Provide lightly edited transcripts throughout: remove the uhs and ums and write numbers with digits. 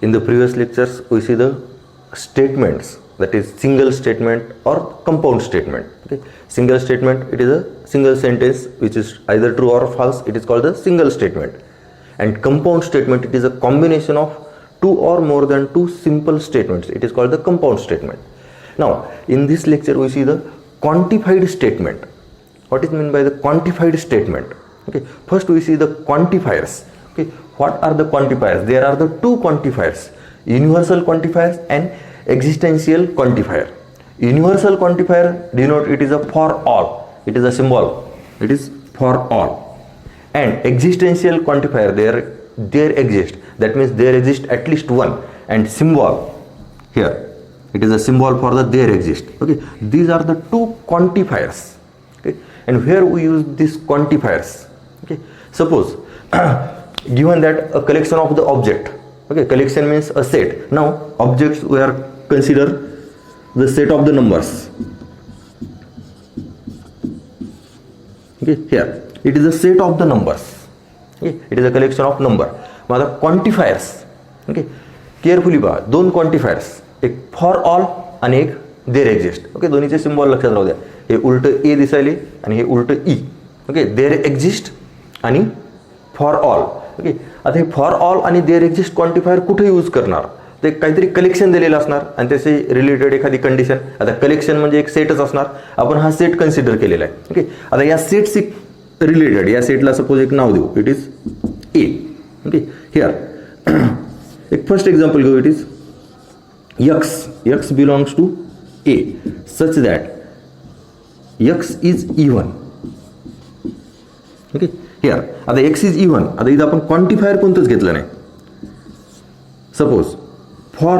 In the previous lectures, we see the statements, that is single statement or compound statement. Okay, single statement, it is a single sentence which is either true or false. It is called the single statement. And compound statement, it is a combination of two or more than two simple statements. It is called the compound statement. Now, in this lecture, we see the quantified statement. What is meant by the quantified statement? Okay, first we see the quantifiers. Okay, what are the quantifiers? There are the two quantifiers, universal quantifiers and existential quantifier. Universal quantifier denote it is a for all. It is a symbol. It is for all. And existential quantifier, there exist. That means there exist at least one. And symbol here, it is a symbol for the there exist. Okay, these are the two quantifiers. Okay, and where we use these quantifiers. Okay, suppose given that a collection of the object. Okay, collection means a set. Now objects we are consider the set of the numbers. Okay, here it is a set of the numbers. Okay, it is a collection of number. Now quantifiers. Okay, carefully पहा, दोन quantifiers, एक for all आणि एक there exist. Okay, दोन्हीचे symbol लक्षात राहू द्या. हे उलट ए दिसायले आणि हे उलट ई. ओके, there exist आणि for all. ओके, आता हे फॉर ऑल आणि देअर एक्झिस्ट क्वांटिफायर कुठे यूज करणार? ते काहीतरी कलेक्शन दिलेलं असणार आणि त्याचे रिलेटेड एखादी कंडिशन. आता कलेक्शन म्हणजे एक सेटच असणार. आपण हा सेट कन्सिडर केलेला आहे. ओके, आता या सेटशी रिलेटेड या सेटला सपोज एक नाव देऊ. It is A. Okay, here एक फर्स्ट एक्झाम्पल घेऊ. It is x belongs to A such that x is even. Okay, here आता x इज इव्हन. आता इथं आपण क्वांटिफायर कोणतंच घेतलं नाही. Suppose for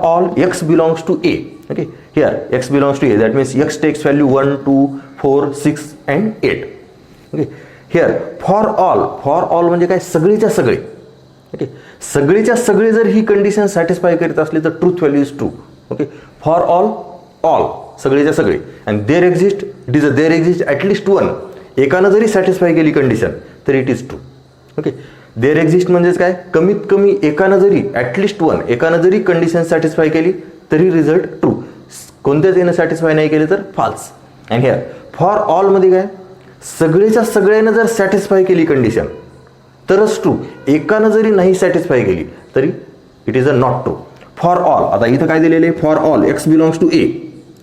all x belongs to A. Okay, here x belongs to A, that means x takes value 1 2 4 6 and 8. Okay, here for all म्हणजे काय? सगळेच्या सगळे. ओके, सगळेच्या सगळे जर ही कंडिशन सॅटिस्फाय करीत असली तर truth value is true. Okay, for all सगळेच्या सगळे. आणि there exist, it is a there exist at least one. एकानं जरी सॅटिस्फाय केली कंडिशन तर it is true. Okay, there exist म्हणजेच काय? कमीत कमी एकानं जरी ॲटलिस्ट वन एकानं जरी कंडिशन सॅटिस्फाय केली तरी रिझल्ट ट्रू. कोणत्याच यानं सॅटिस्फाय नाही केले तर फॉल्स. अँड हिअर फॉर ऑलमध्ये काय? सगळेच्या सगळ्यानं जर सॅटिस्फाय केली कंडिशन तरच ट्रू. एकानं जरी नाही सॅटिस्फाय केली तरी it is a not true. For all, आता इथं काय दिलेलं आहे? For all x belongs to A.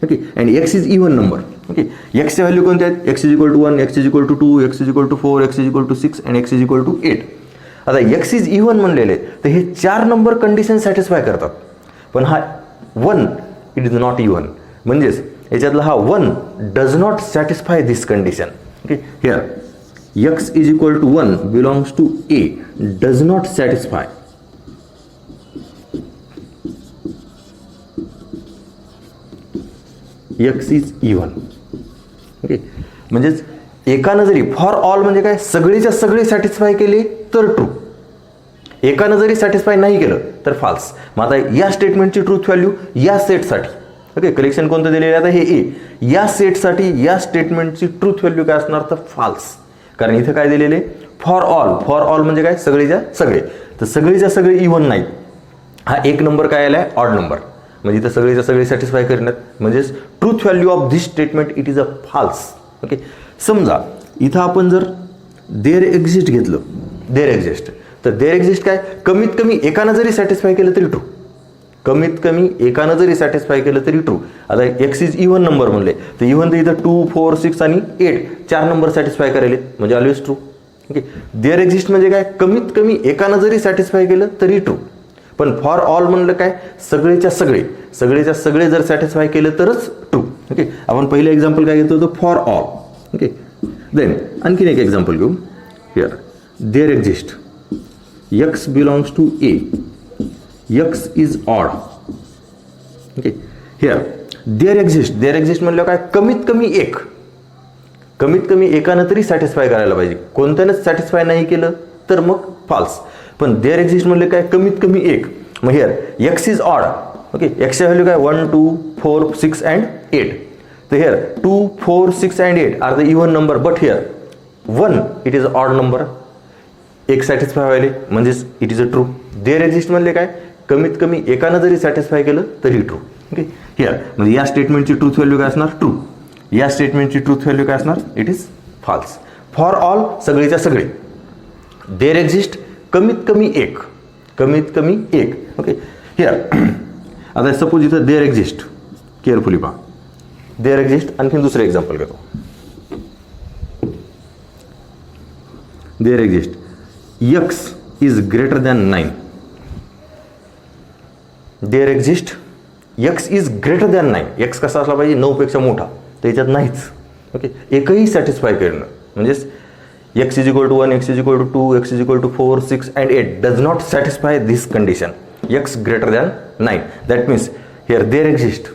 Okay, and x is even number. Okay, एक्सचे व्हॅल्यू कोणते आहेत? X is equal to 1, x is equal to 2, x is equal to 4, x is equal to 6 and x is equal to 8. आता x is even म्हणलेले तर हे 4 number condition satisfy करतात. पण हा 1 it is not even. म्हणजेच याच्यातला हा 1 does not satisfy this condition. Okay, here x is equal to 1 belongs to A does not satisfy. X is even. Okay, म्हणजेच एकानं जरी फॉर ऑल म्हणजे काय? सगळेच्या सगळे सॅटिस्फाय केले तर ट्रू. एकानं जरी सॅटिस्फाय नाही केलं तर फॉल्स. मग आता या स्टेटमेंटची ट्रूथ व्हॅल्यू या सेटसाठी. ओके, कलेक्शन कोणतं दिलेलं आहे? आता हे ए. या सेटसाठी या स्टेटमेंटची ट्रूथ व्हॅल्यू काय असणार? तर फॉल्स. कारण इथं काय दिलेले? फॉर ऑल म्हणजे काय? सगळेच्या सगळे. तर सगळेच्या सगळे इव्हन नाही. हा एक नंबर काय आला आहे? Odd number. म्हणजे इथं सगळेच्या सगळे सॅटिस्फाय करण्यात. म्हणजेच truth value of this statement it is a false. Okay, समजा इथं आपण जर देअर एक्झिस्ट घेतलं, देअर एक्झिस्ट, तर देअर एक्झिस्ट काय? कमीत कमी एकानं जरी सॅटिस्फाय केलं तरी ट्रू. कमीत कमी एकानं जरी सॅटिस्फाय केलं तरी ट्रू. आता एक्स इज इव्हन नंबर म्हणले तर इव्हन तर इथं 2 4 6 आणि 8 4 नंबर सॅटिस्फाय करायले म्हणजे always true. Okay, there exist म्हणजे काय? कमीत कमी एकानं जरी सॅटिस्फाय केलं तरी ट्रू. पण फॉर ऑल म्हणलं काय? सगळेच्या सगळे जर सॅटिस्फाय केलं तरच ट्रू. ओके, आपण पहिलं एक्झाम्पल काय घेतो होतो? For all. ओके, देन आणखीन एक एक्झाम्पल घेऊ. Here there exist x belongs to A, x is odd. Okay, here there exist म्हणलं काय? कमीत कमी एकानं तरी सॅटिस्फाय करायला पाहिजे. कोणत्यानंच सॅटिस्फाय नाही केलं तर मग फॉल्स. पण देअर एक्झिस्ट म्हणले काय? कमीत कमी एक. मग here x is odd. Okay, एक्सच्या व्हॅल्यू काय? 1 2 4 6 अँड 8. तर here 2 4 6 and 8 are the even number. But here 1 it is odd number. एक सॅटिस्फाय व्हायले म्हणजेच it is a true. There exist म्हणले काय, कमीत कमी एकानं जरी सॅटिस्फाय केलं तरी ट्रू. ओके, हिअर म्हणजे या स्टेटमेंटची ट्रूथ व्हॅल्यू काय असणार, ट्रू. या स्टेटमेंटची ट्रूथ व्हॅल्यू काय असणार, it is false. For all सगळेच्या सगळे, देअर एक्झिस्ट कमीत कमी एक, कमीत कमी एक. ओके, हिअर आता सपोज इथं देअर एक्झिस्ट, केअरफुली पहा, देअर एक्झिस्ट आणखी दुसरं एक्झाम्पल घेतो. There exist x is greater than 9. There exist x is greater than 9. x कसा असला पाहिजे, 9 पेक्षा मोठा, त्याच्यात नाहीच. ओके, एकही सॅटिस्फाय करणं म्हणजेच x is equal to 1, x is equal to 2, x is equal to 4, 6 and 8 does not satisfy this condition. x greater than 9. That means here there exist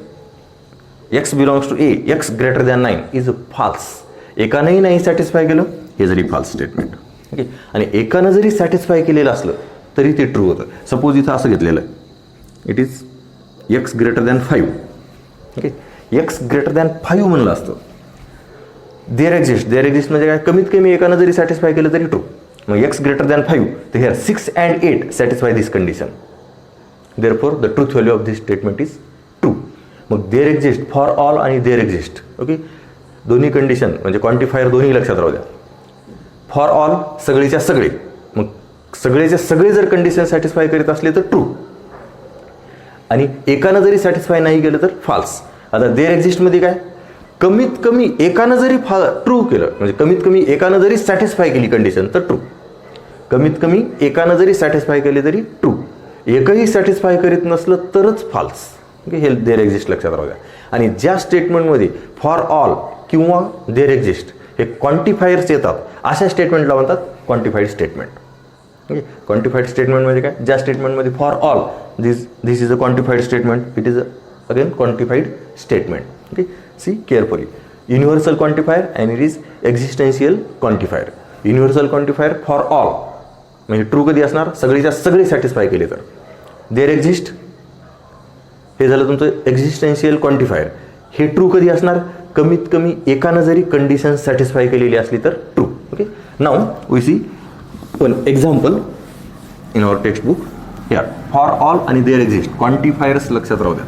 x belongs to a, x greater than 9 is false. एकानंही नाही satisfy केलं, हे जरी false statement. Okay, आणि एकानं जरी satisfy केलेलं असलं तरी ते ट्रू होतं. सपोज इथं असं घेतलेलं आहे, it is x greater than 5. Okay, x greater than 5 म्हणलं असतं. देअर एक्झिस्ट, देअर एक्झिस्ट म्हणजे काय, कमीत कमी एकानं जरी सॅटिस्फाय केलं तरी ट्रू. मग x ग्रेटर दॅन 5, तर here 6 and 8 satisfy this condition. Therefore the truth value of this statement is true. मग देअर एक्झिस्ट फॉर ऑल आणि देअर एक्झिस्ट, ओके, दोन्ही कंडिशन म्हणजे क्वांटिफायर दोन्ही लक्षात राहू द्या. फॉर ऑल सगळेच्या सगळे, मग सगळेच्या सगळे जर कंडिशन सॅटिस्फाय करीत असले तर ट्रू, आणि एकानं जरी सॅटिस्फाय नाही केलं तर फॉल्स. आता देअर एक्झिस्टमध्ये काय, कमीत कमी एकानं जरी ट्रू केलं म्हणजे कमीत कमी एकानं जरी सॅटिस्फाय केली कंडिशन तर ट्रू, कमीत कमी एकानं जरी सॅटिस्फाय केली तरी ट्रू, एकही सॅटिस्फाय करीत नसलं तरच फॉल्स. ओके, हे देअर एक्झिस्ट लक्षात राहू द्या. आणि ज्या स्टेटमेंटमध्ये फॉर ऑल किंवा देअर एक्झिस्ट हे क्वांटिफायर्स येतात अशा स्टेटमेंटला म्हणतात quantified statement. Okay, quantified statement म्हणजे काय, ज्या स्टेटमेंटमध्ये for all this is a quantified statement, it is again quantified statement. Okay, see carefully, universal quantifier and it is existential quantifier. Universal quantifier for all म्हणजे true कधी असणार, सगळेच्या सगळे satisfy केले तर. देअर एक्झिस्ट हे झालं तुमचं एक्झिस्टेन्शियल क्वांटिफायर, हे ट्रू कधी असणार, कमीत कमी एकानं जरी कंडिशन सॅटिस्फाय केलेली असली तर true. Okay, now we see one example in our textbook. Here for all आणि देअर एक्झिस्ट क्वांटिफायर्स लक्षात राहू द्या.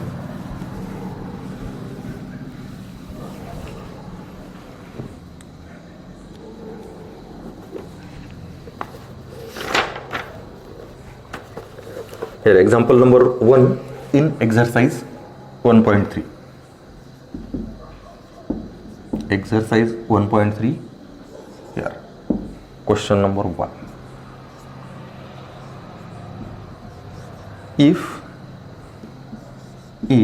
Here example number 1 in exercise 1.3. Exercise 1.3. Here question number 1. If a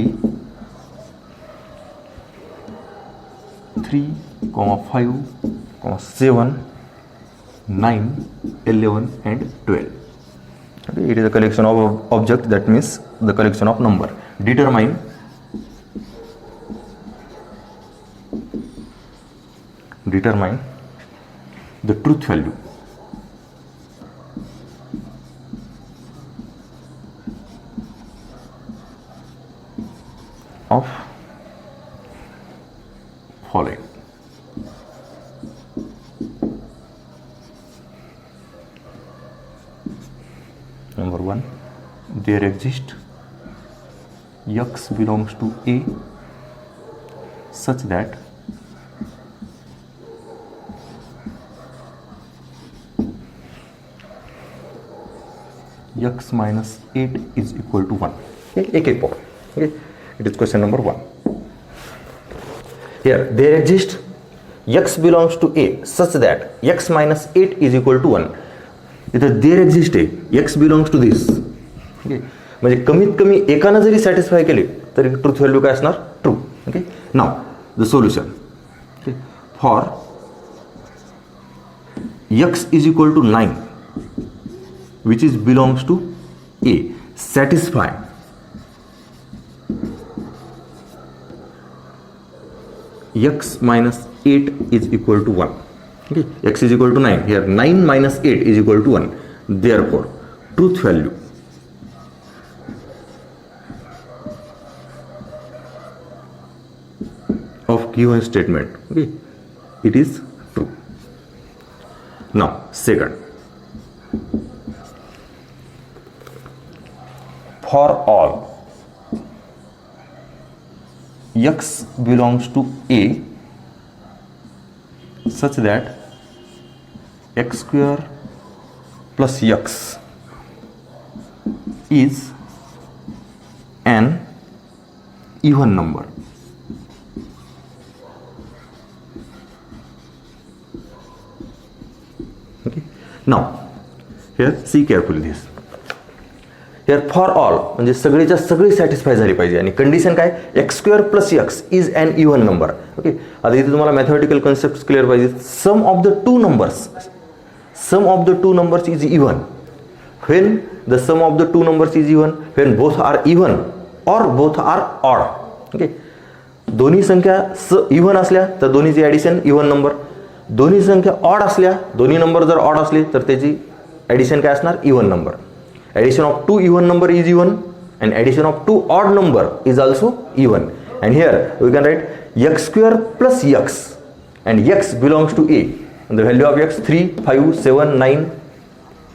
3, 5, 7, 9, 11 and 12. Okay, it is a collection of objects, that means the collection of number. Determine the truth value of following. Number 1, there exists x belongs to A such that x minus 8 is equal to 1. Okay, okay, it is question number 1. Here there exists x belongs to A such that x minus 8 is equal to 1. इथं there exist आहे, x belongs to this. Okay, म्हणजे कमीत कमी एकानं जरी satisfy केले तरी truth value काय असणार, true. Okay, now the solution. Okay, for x is equal to 9 which is belongs to a, satisfy x minus 8 is equal to 1. Okay, x is equal to 9. Here 9 minus 8 is equal to 1. Therefore, truth value of given statement, okay, it is true. Now, second, for all x belongs to A such that x square plus x is an even number. Okay. Now here see carefully this. Here for all म्हणजे सगळीच्या सगळी satisfy झाली पाहिजे आणि condition काय x square plus x is an even number. Okay, आता इथे तुम्हाला मॅथमॅटिकल कन्सेप्ट क्लिअर पाहिजे. Sum of the two numbers is even when the sum of the two numbers is even when both are even or both are odd. Okay, दोन्ही संख्या even असल्या तर दोन्हीची addition even number, दोन्ही संख्या odd असल्या दोन्ही नंबर जर ऑड असले तर त्याची ॲडिशन काय असणार even number. Addition of two even number is even and addition of two odd number is also even. And here we can write x square plus x and x belongs to A and the value of x 3, 5, 7, 9,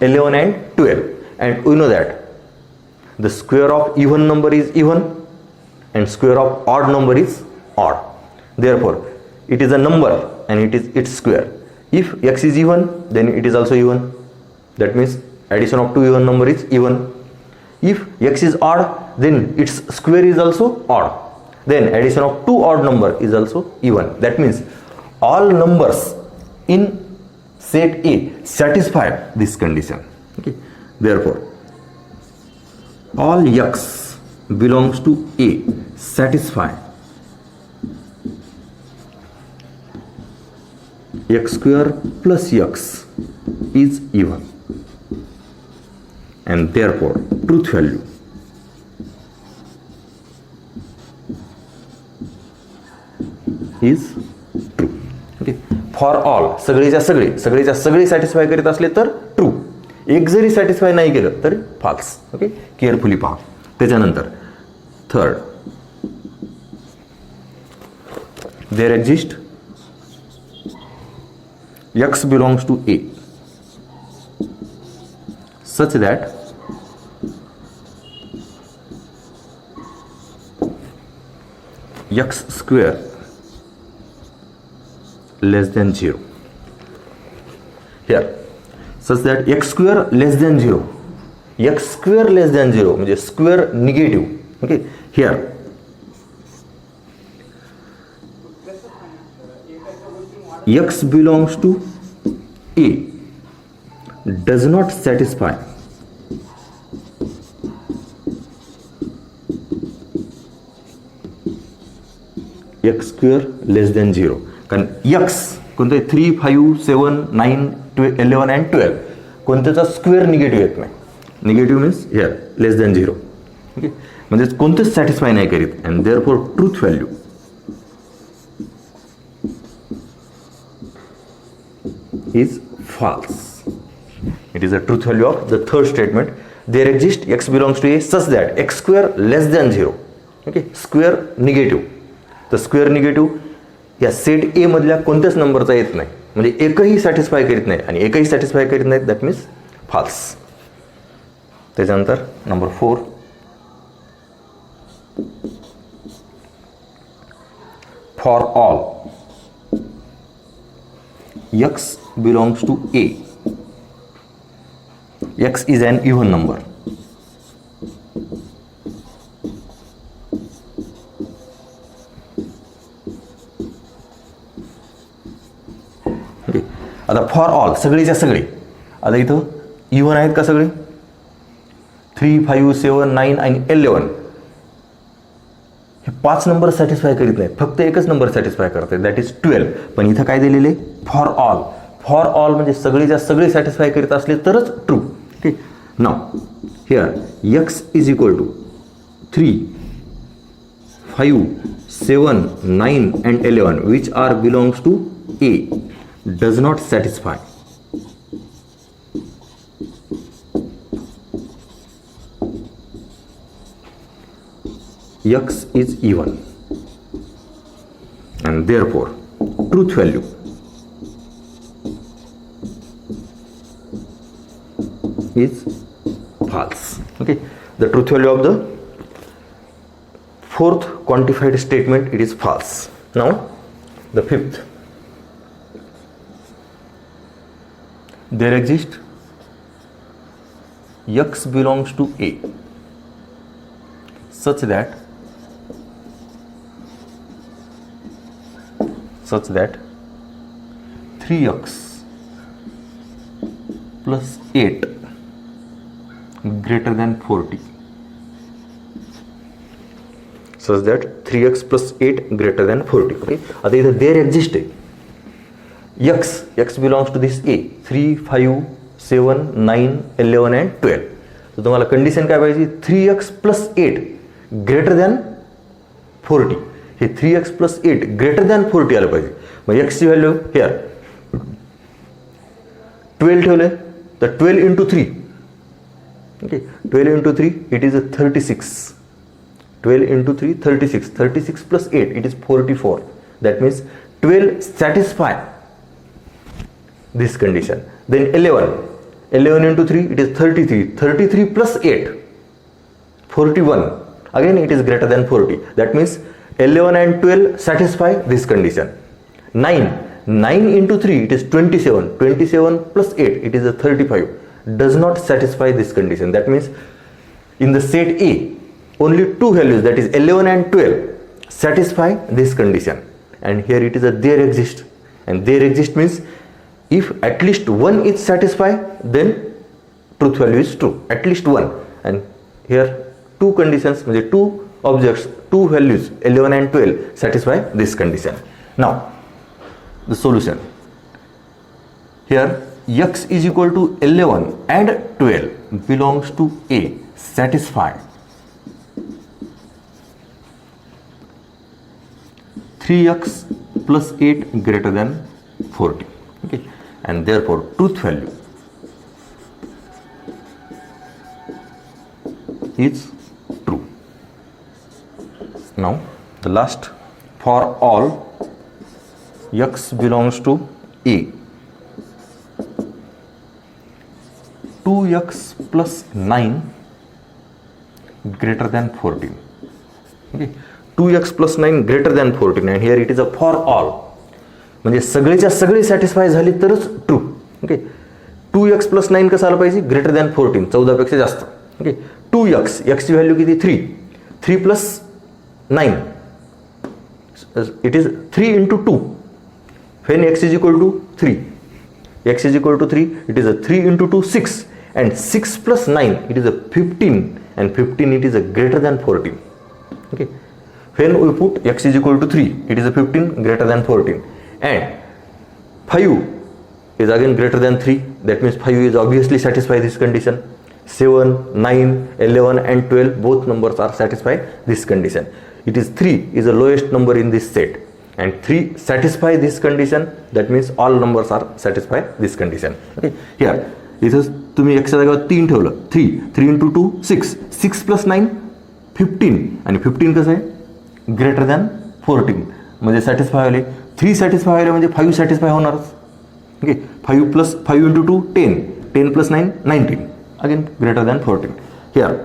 11 and 12. And we know that the square of even number is even and square of odd number is odd. Therefore it is a number and it is its square. If x is even then it is also even. That means addition of two even number is even. If x is odd then its square is also odd. Then addition of two odd number is also even. That means all numbers in set A satisfy this condition. Okay. Therefore all x belongs to A satisfy x square plus x is even. And therefore truth value is true. Okay. For all सगळीच्या सगळी satisfy करीत असले तर true, एक जरी satisfy नाही केलं तर फॉल्स. ओके, केअरफुली पहा. त्याच्यानंतर third, there exist x belongs to A such that x square less than 0. Here such that x square less than 0, x square less than 0 म्हणजे square negative. Okay, here x belongs to A does not satisfy x square less than 0. कारण x कोणते 3, 5, 7, 9, 11 and 12 कोणत्याचा square negative येत नाही. Negative means here less than 0. Okay, म्हणजे कोणतेच satisfy नाही करीत. And therefore truth value is false. It is a truth value of the third statement. There exists x belongs to A such that x square less than 0. Okay, square negative. तर square negative या set ए मधल्या कोणत्याच नंबरचा येत नाही, म्हणजे एकही satisfy करीत नाही आणि एकही सॅटिस्फाय करीत नाहीत. That means false. त्याच्यानंतर number 4, for all x belongs to A, x is an even number. Okay. आता फॉर ऑल सगळीच्या सगळी, आता इथं इव्हन आहेत का सगळे 3, 5, 7, 9 आणि 11 हे 5 नंबर सॅटिस्फाय करीत नाहीत, फक्त एकच नंबर सॅटिस्फाय करते दॅट इज 12. पण इथं काय दिलेले फॉर ऑल. फॉर ऑल म्हणजे सगळीच्या सगळी सॅटिस्फाय करीत असले तरच true. Okay, now here x is equal to 3, 5, 7, 9 and 11 which are belongs to A does not satisfy x is even and therefore truth value is false. Okay, the truth value of the fourth quantified statement, it is false. Now the fifth, there exists x belongs to A such that 3x plus 8 greater than 40, such that 3x plus 8 greater than 40. Okay, आता इथं there exist आहे x belongs to this A, 3, 5, 7, 9, 11 and 12. तर तुम्हाला condition काय पाहिजे, 3x plus 8 greater than 40. हे 3x plus 8 greater than 40 आलं पाहिजे. मग x ची व्हॅल्यू हिअर 12 ठेवले तर 12 into 3. Okay, 12 into 3 it is a 36. 12 into 3 36. 36 plus 8 it is 44. That means 12 satisfy this condition. Then 11 into 3 it is 33. 33 plus 8 41. Again it is greater than 40. That means 11 and 12 satisfy this condition. 9 into 3 it is 27. 27 plus 8 it is a 35. Does not satisfy this condition. That means in the set A only two values, that is 11 and 12, satisfy this condition. And here it is a there exist. And there exist means if at least one is satisfied, then truth value is true. At least one. And here two conditions, two objects, two values 11 and 12 satisfy this condition. Now the solution. Here x is equal to 11 and 12 belongs to A, satisfy 3x plus 8 greater than 40. Okay, and therefore truth value is true. Now the last, for all x belongs to A, 2x plus 9 greater than 14. Okay, 2x plus 9 greater than 14, and here it is a for all. म्हणजे सगळेच्या सगळे satisfy झाली तरच true. Okay, 2x plus 9 कसं आलं पाहिजे, greater than 14, 14 पेक्षा जास्त. Okay, 2x, x ची व्हॅल्यू किती, 3, 3 plus 9 it is 3 into 2 when x is equal to 3. x is equal to 3, it is a 3 into 2, 6, and 6 plus 9 it is a 15, and 15 it is a greater than 14. Okay, when we put x is equal to 3, it is a 15 greater than 14, and 5 is again greater than 3. That means 5 is obviously satisfy this condition. 7, 9, 11 and 12 both numbers are satisfy this condition. It is 3 is the lowest number in this set, and 3 satisfy this condition. That means all numbers are satisfy this condition. Okay, here इथं तुम्ही x च्या जागेवर 3 ठेवलं, 3 into 2, 6, 6 plus 9 15, आणि 15 कसं आहे, greater than 14, म्हणजे satisfy व्हायला 3 सॅटिस्फाय व्हायला म्हणजे 5 सॅटिस्फाय होणारच. Okay, 5 plus 5 into 2 10, 10 plus 9 19, again greater than 14. Here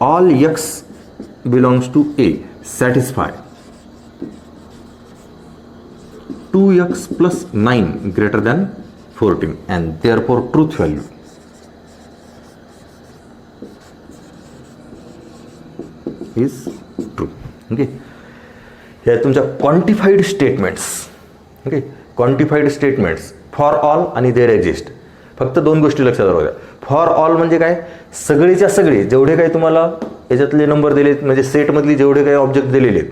all x belongs to A, satisfy 2x plus 9 greater than 14, and therefore truth value is true. Okay, हे तुमच्या quantified statements. Okay, quantified statements for all आणि there exist. फक्त दोन गोष्टी लक्षात राहू द्या. For all म्हणजे काय, सगळेच्या सगळे जेवढे काही तुम्हाला याच्यातले नंबर दिलेत, म्हणजे सेटमधली जेवढे काही ऑब्जेक्ट दिलेले आहेत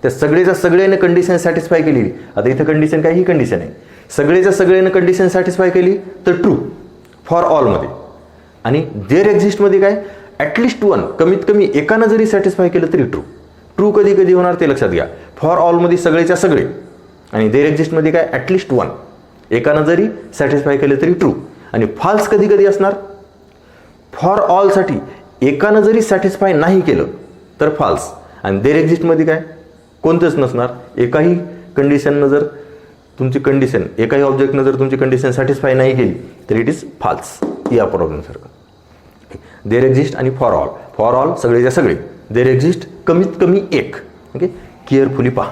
त्या सगळेच्या सगळ्याने कंडिशन सॅटिस्फाय केली. आता इथं कंडिशन काय, ही कंडिशन आहे, सगळेच्या सगळ्याने कंडिशन सॅटिस्फाय केली तर ट्रू फॉर ऑलमध्ये. आणि देअर एक्झिस्टमध्ये काय, ॲटलिस्ट वन, कमीत कमी एकानं जरी सॅटिस्फाय केलं तरी ट्रू. ट्रू कधी कधी होणार ते लक्षात घ्या. फॉर ऑलमध्ये सगळेच्या सगळे, आणि देअर एक्झिस्टमध्ये काय, ॲटलिस्ट वन, एकानं जरी सॅटिस्फाय केलं तरी ट्रू. आणि फॉल्स कधी कधी असणार, फॉर ऑलसाठी एकानं जरी सॅटिस्फाय नाही केलं तर फॉल्स. आणि देअर एक्झिस्टमध्ये काय, कोणतंच नसणार, एकाही कंडिशननं जर तुमची कंडिशन एकाही ऑब्जेक्टनं जर तुमची कंडिशन सॅटिस्फाय नाही केली तर इट इज फाल्स. या प्रॉब्लेमसारखं. देर एक्झिस्ट आणि फॉर ऑल सगळेच्या सगळे. देर एक्झिस्ट कमीत कमी एक. ओके, केअरफुली पहा.